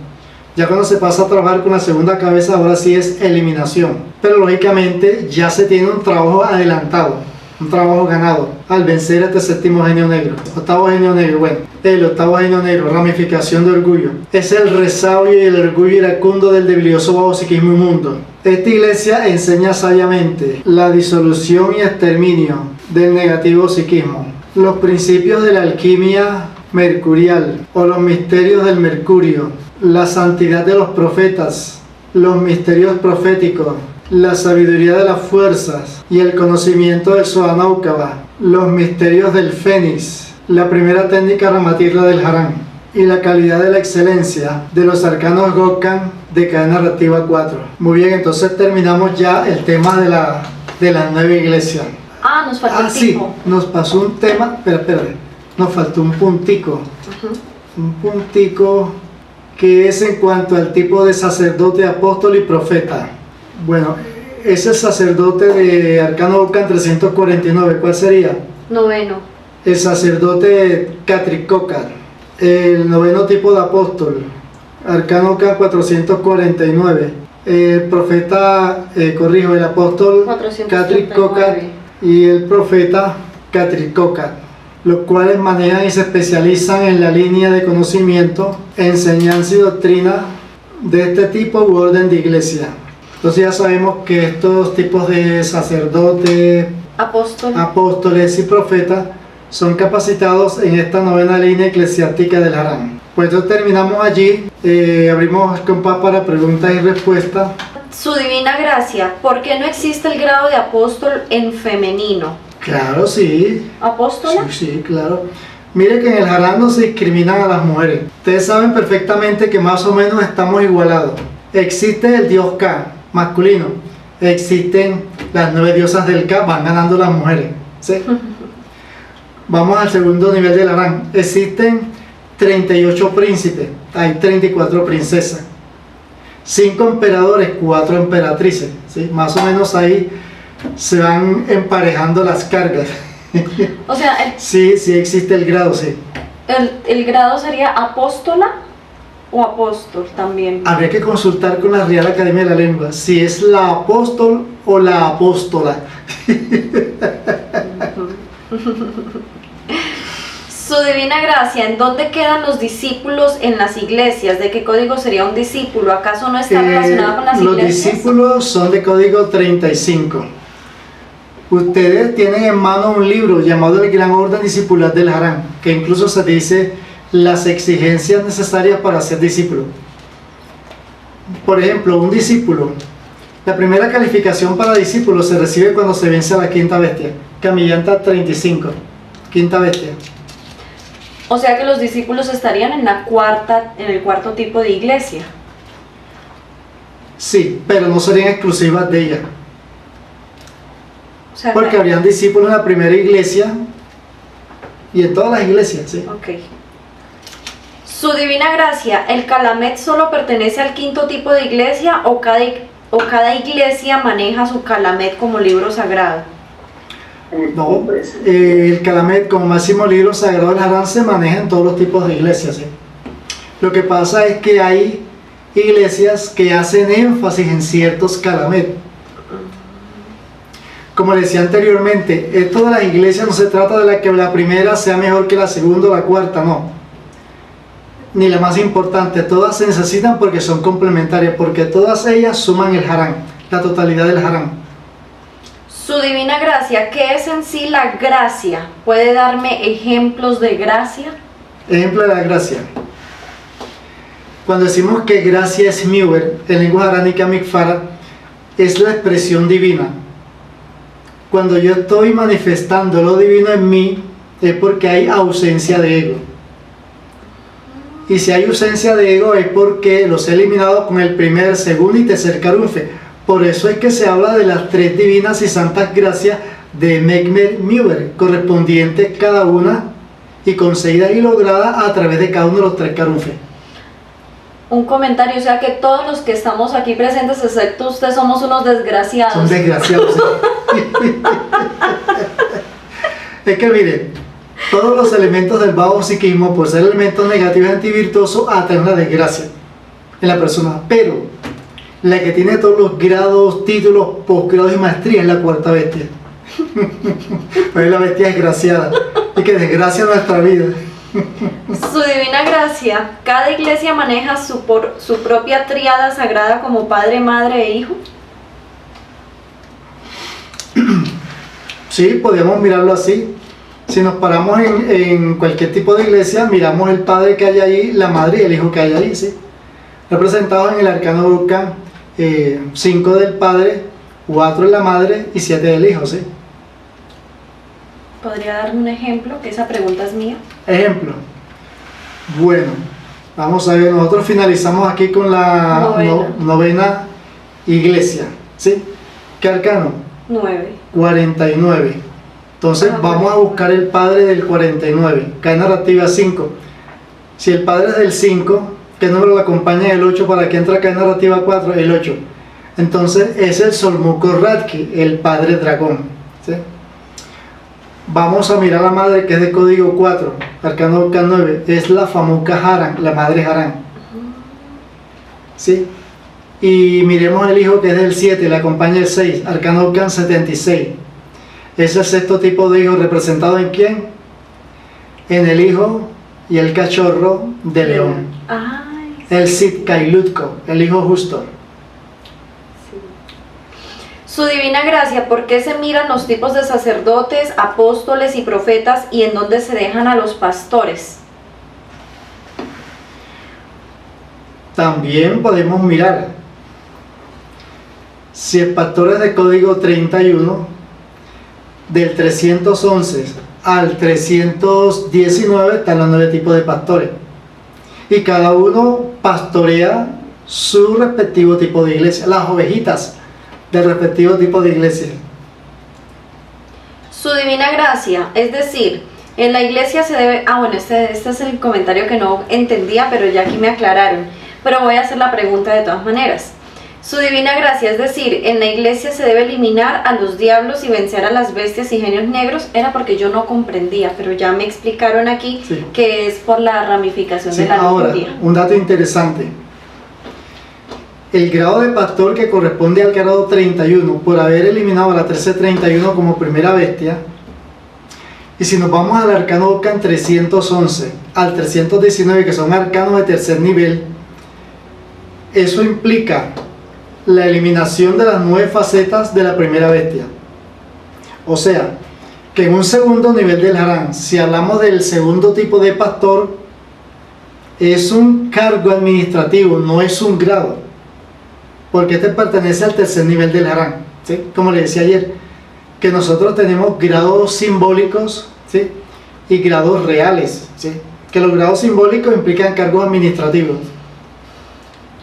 Ya cuando se pasa a trabajar con la segunda cabeza, ahora sí es eliminación. Pero lógicamente ya se tiene un trabajo adelantado, un trabajo ganado al vencer este séptimo genio negro. Octavo genio negro, bueno, el octavo genio negro, ramificación de orgullo. Es el resabio y el orgullo iracundo del debilioso bajo psiquismo inmundo. Esta iglesia enseña sabiamente la disolución y exterminio del negativo psiquismo, los principios de la alquimia mercurial o los misterios del mercurio, la santidad de los profetas, los misterios proféticos, la sabiduría de las fuerzas y el conocimiento del Soanaukaba, los misterios del Fénix, la primera técnica Ramatirra del Harán y la calidad de la excelencia de los arcanos Gokkan de cadena reactiva 4. Muy bien, entonces terminamos ya el tema de la nueva iglesia. Nos faltó el sí, tipo. nos pasó un tema, espérate, nos faltó un puntico. Un puntico que es en cuanto al tipo de sacerdote, apóstol y profeta. Bueno, es el sacerdote de Arcano Vulcan 349. ¿Cuál sería? Noveno. El sacerdote Catricocar, el noveno tipo de apóstol, Arcano Vulcan 449. El profeta, el apóstol 439. Catricocar y el profeta Catricocar, los cuales manejan y se especializan en la línea de conocimiento, enseñanza y doctrina de este tipo u orden de iglesia. Entonces ya sabemos que estos tipos de sacerdotes, apóstoles y profetas son capacitados en esta novena línea eclesiástica del Harán. Pues entonces terminamos allí, abrimos compás para preguntas y respuestas. Su divina gracia, ¿por qué no existe el grado de apóstol en femenino? Claro, sí. ¿Apóstola? Sí, claro. Mire que en el Harán no se discriminan a las mujeres. Ustedes saben perfectamente que más o menos estamos igualados. Existe el dios Ka, masculino. Existen las 9 diosas del Ka, van ganando las mujeres. ¿Sí? Vamos al segundo nivel del Harán. Existen 38 príncipes, hay 34 princesas, 5 emperadores, 4 emperatrices. ¿Sí? Más o menos ahí se van emparejando las cargas. O sea, sí existe el grado, sí. ¿El grado sería apóstola o apóstol también? Habría que consultar con la Real Academia de la Lengua si es la apóstol o la apóstola. Su divina gracia, ¿en dónde quedan los discípulos en las iglesias? ¿De qué código sería un discípulo? ¿Acaso no está relacionado con las iglesias? Los discípulos son de código 35. Ustedes tienen en mano un libro llamado El Gran Orden Discipular del Harán, que incluso se dice las exigencias necesarias para ser discípulo. Por ejemplo, un discípulo, la primera calificación para discípulo se recibe cuando se vence a la quinta bestia, Camillanta 35, quinta bestia. O sea que los discípulos estarían en el cuarto tipo de iglesia. Sí, pero no serían exclusivas de ella. O sea, porque habrían discípulos en la primera iglesia y en todas las iglesias, ¿sí? Ok. Su divina gracia, ¿el Calamet solo pertenece al quinto tipo de iglesia o cada iglesia maneja su Calamet como libro sagrado? No, el Calamet como máximo libro sagrado del Harán se maneja en todos los tipos de iglesias, ¿sí? Lo que pasa es que hay iglesias que hacen énfasis en ciertos Calamet. Como decía anteriormente, esto de las iglesias no se trata de la que la primera sea mejor que la segunda o la cuarta, no. Ni la más importante, todas se necesitan porque son complementarias, porque todas ellas suman el Harán, la totalidad del Harán. Su divina gracia, ¿qué es en sí la gracia? ¿Puede darme ejemplos de gracia? Ejemplo de la gracia. Cuando decimos que gracia es miuber, en lengua aránica mikfara, es la expresión divina. Cuando yo estoy manifestando lo divino en mí, es porque hay ausencia de ego. Y si hay ausencia de ego es porque los he eliminado con el primer, segundo y tercer carunfe. Por eso es que se habla de las 3 divinas y santas gracias de Mekmer Miuber, correspondientes cada una y conseguida y lograda a través de cada uno de los 3 carunfes. Un comentario, o sea que todos los que estamos aquí presentes, excepto usted, somos unos desgraciados. Son desgraciados. Es que miren, todos los elementos del bajo psiquismo, por ser elementos negativos y antivirtuosos, atraen la desgracia en la persona. Pero la que tiene todos los grados, títulos, posgrados y maestría es la cuarta bestia. Es la bestia desgraciada y que desgracia nuestra vida. Su divina gracia, ¿cada iglesia maneja su propia tríada sagrada como padre, madre e hijo? Sí, podríamos mirarlo así. Si nos paramos en cualquier tipo de iglesia, miramos el padre que hay ahí, la madre y el hijo que hay ahí, ¿sí? Representados en el arcano Vulcan, 5 del padre, 4 de la madre y 7 del hijo, ¿sí? ¿Podría darme un ejemplo? Que esa pregunta es mía. Ejemplo. Bueno, vamos a ver, nosotros finalizamos aquí con la novena iglesia, ¿sí? ¿Qué arcano? 9. 49. Entonces vamos a buscar el padre del 49. Cae narrativa 5. Si el padre es del 5, ¿qué número le acompaña el 8 para que entre cae narrativa 4? El 8. Entonces es el Solmuco Radki, el padre dragón, ¿sí? Vamos a mirar a la madre, que es de código 4, arcano K9, es la Famuka Haran, la madre Haran, ¿sí? Y miremos el hijo, que es del 7, le acompaña el 6, arcano Kan 76. Es el sexto tipo de hijo, representado en quién? En el hijo y el cachorro de león. Ay, El Sid Kailutko, el hijo justo. Su divina gracia, ¿por qué se miran los tipos de sacerdotes, apóstoles y profetas y en dónde se dejan a los pastores? También podemos mirar si el pastor es de código 31, del 311 al 319 están los 9 tipos de pastores. Y cada uno pastorea su respectivo tipo de iglesia, las ovejitas del respectivo tipo de iglesia. Su divina gracia, es decir, en la iglesia se debe... bueno, este es el comentario que no entendía, pero ya aquí me aclararon. Pero voy a hacer la pregunta de todas maneras. Su divina gracia, es decir, en la iglesia se debe eliminar a los diablos y vencer a las bestias y genios negros. Era porque yo no comprendía, pero ya me explicaron aquí Sí. que es por la ramificación Sí, de la ahora, liturgia. un dato interesante. El grado de pastor que corresponde al grado 31, por haber eliminado a la 1331 como primera bestia, y si nos vamos al arcano Ocan 311 al 319, que son arcanos de tercer nivel, eso implica la eliminación de las 9 facetas de la primera bestia. O sea, que en un segundo nivel del Harán, si hablamos del segundo tipo de pastor, es un cargo administrativo, no es un grado, porque este pertenece al tercer nivel del Harán, ¿sí? Como le decía ayer, que nosotros tenemos grados simbólicos, ¿sí? Y grados reales, ¿sí? Que los grados simbólicos implican cargos administrativos.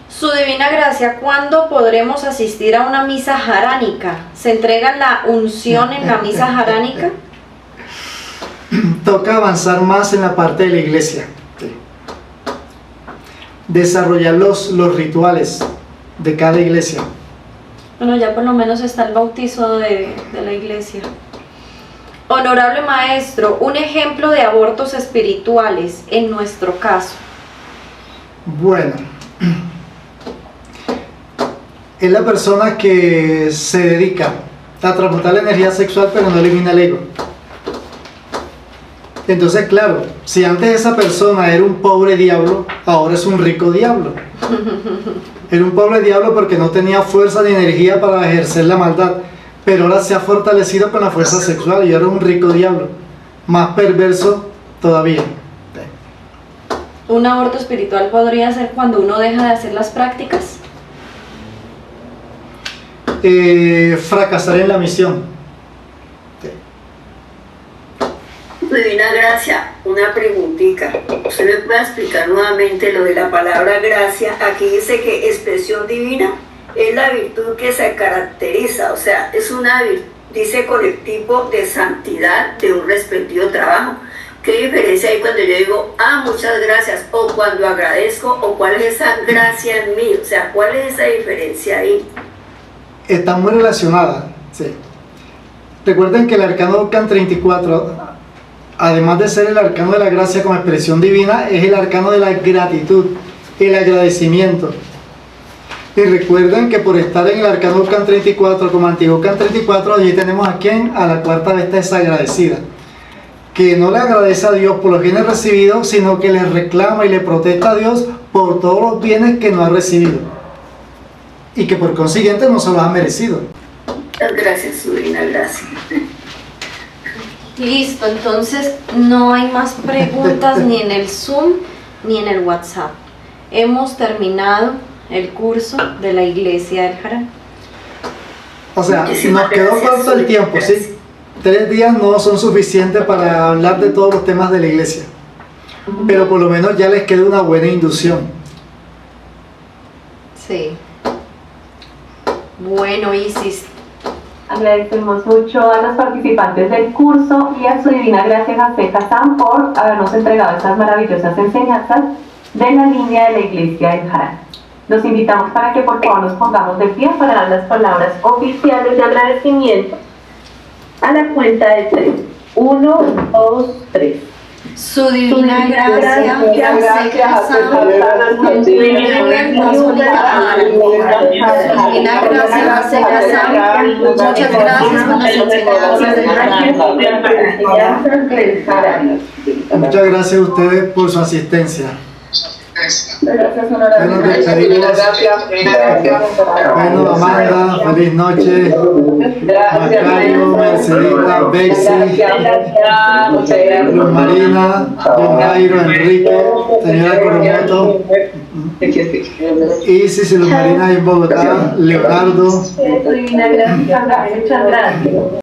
Su divina gracia, ¿cuándo podremos asistir a una misa jaránica? ¿Se entrega la unción en la misa jaránica? Toca avanzar más en la parte de la iglesia, ¿sí? Desarrollar los rituales de cada iglesia. Bueno, ya por lo menos está el bautizo de la iglesia. Honorable maestro, un ejemplo de abortos espirituales en nuestro caso. Bueno, es la persona que se dedica a transmutar la energía sexual pero no elimina el ego. Entonces, claro, si antes esa persona era un pobre diablo, ahora es un rico diablo. Era un pobre diablo porque no tenía fuerza ni energía para ejercer la maldad, pero ahora se ha fortalecido con la fuerza sexual y ahora es un rico diablo, más perverso todavía. ¿Un aborto espiritual podría ser cuando uno deja de hacer las prácticas? Fracasar en la misión. Divina gracia, una preguntita. ¿Usted me puede explicar nuevamente lo de la palabra gracia? Aquí dice que expresión divina es la virtud que se caracteriza, o sea, es una virtud, dice, con el tipo de santidad de un respectivo trabajo. ¿Qué diferencia hay cuando yo digo, muchas gracias, o cuando agradezco, o cuál es esa gracia en mí? O sea, ¿cuál es esa diferencia ahí? Está muy relacionada, sí. Recuerden que el arcano Ocan 34, además de ser el arcano de la gracia como expresión divina, es el arcano de la gratitud, el agradecimiento. Y recuerden que por estar en el arcano Ocan 34 como antiguo Ocan 34, allí tenemos a quién, a la cuarta bestia desagradecida, que no le agradece a Dios por los bienes recibidos, sino que le reclama y le protesta a Dios por todos los bienes que no ha recibido y que por consiguiente no se los ha merecido. Muchas gracias, su divina gracia. Listo, entonces no hay más preguntas ni en el Zoom ni en el WhatsApp. Hemos terminado el curso de la Iglesia del Harán. O sea, Muchísimas nos quedó gracias, corto el tiempo, gracias. ¿sí? 3 días no son suficientes para hablar de todos los temas de la iglesia, pero por lo menos ya les queda una buena inducción. Sí. Bueno, Isis, Agradecemos mucho a los participantes del curso y a su divina gracia José Kazán por habernos entregado estas maravillosas enseñanzas de la línea de la Iglesia del Harán. Los invitamos para que por favor nos pongamos de pie para dar las palabras oficiales de agradecimiento. A la cuenta de 3. 1, 2, 3. Su divina gracia hace casar. Su divina gracia hace casar. Muchas gracias por las enseñanzas del Padre. Muchas gracias a ustedes por su asistencia. Gracias, Bueno, despedimos. Bueno, Amanda, feliz noche. Macario, Mercedita, Bexy, Luz Marina, Don Jairo, Enrique, señora Coromoto, Isis y Luz Marina en Bogotá, Leonardo. Su divina gracia, muchas gracias.